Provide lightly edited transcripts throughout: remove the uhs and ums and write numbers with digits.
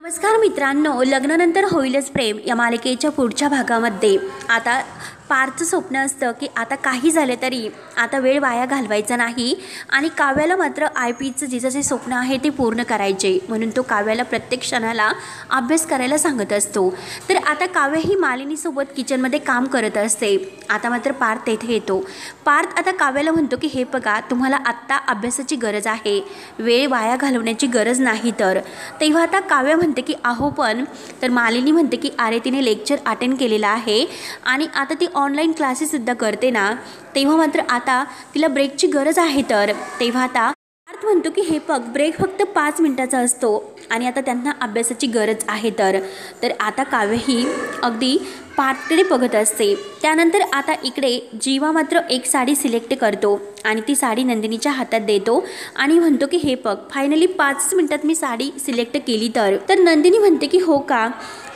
नमस्कार मित्रांनो, लग्नानंतर होईलच प्रेम या मालिकेच्या पुढच्या भागामध्ये आता पार्थचं स्वप्न असतं की आता काही झाले तरी आता वेळ वाया घालवायचा नाही आणि काव्याला मात्र IPचं जिचं जे स्वप्न आहे ते पूर्ण करायचे, म्हणून तो काव्याला प्रत्येक क्षणाला अभ्यास करायला सांगत असतो। तर आता काव्य ही मालिनीसोबत किचनमध्ये काम करत असते। आता मात्र पार्थ तेथे येतो। पार्थ आता काव्याला म्हणतो की हे बघा, तुम्हाला आत्ता अभ्यासाची गरज आहे, वेळ वाया घालवण्याची गरज नाही। तर तेव्हा आता काव्य म्हणते की अहो पण, तर मालिनी म्हणते की अरे तिने लेक्चर अटेंड केलेला आहे आणि आता ती ऑनलाईन क्लासेससुद्धा करते ना, तेव्हा मात्र आता तिला ब्रेकची गरज आहे। तर तेव्हा आता पार्थ म्हणतो की हे बघ, ब्रेक फक्त 5 मिनिटाचा असतो आणि आता त्यांना अभ्यासाची गरज आहे। तर आता काव्य ही अगदी पार्थकडे बघत असते। त्यानंतर आता इकडे जीवा मात्र एक साडी सिलेक्ट करतो आणि ती साडी नंदिनीच्या हातात देतो आणि म्हणतो की हे बघ, फायनली 5 मिनिटात मी साडी सिलेक्ट केली। तर नंदिनी म्हणते की हो का,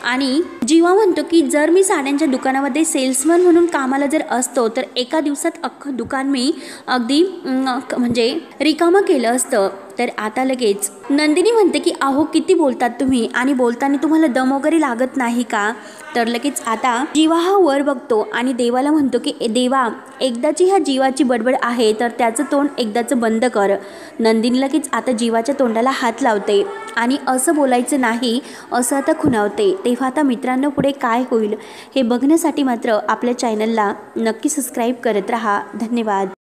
आणि जीवा म्हणतो की जर मी साड्यांच्या दुकानामध्ये सेल्समन म्हणून कामाला जर असतो तर एका दिवसात अख्खं दुकान मी अगदी म्हणजे रिकामं केलं असतं। तर आता लगेच नंदिनी म्हणते की अहो किती बोलतात तुम्ही, आणि बोलताना तुम्हाला दम वगैरे लागत नाही का? तर लगेच आता जीवा हा वर बघतो आणि देवाला म्हणतो की देवा, एकदाची ह्या जीवाची बडबड आहे तर त्याचं तोंड एकदाचं बंद कर। नंदिनी लगेच आता जीवाच्या तोंडाला हात लावते आणि असं बोलायचं नाही असं आता खुणावते। तेव्हा आता मित्रांनो पुढे काय होईल हे बघण्यासाठी मात्र आपल्या चॅनलला नक्की सबस्क्राईब करत राहा। धन्यवाद।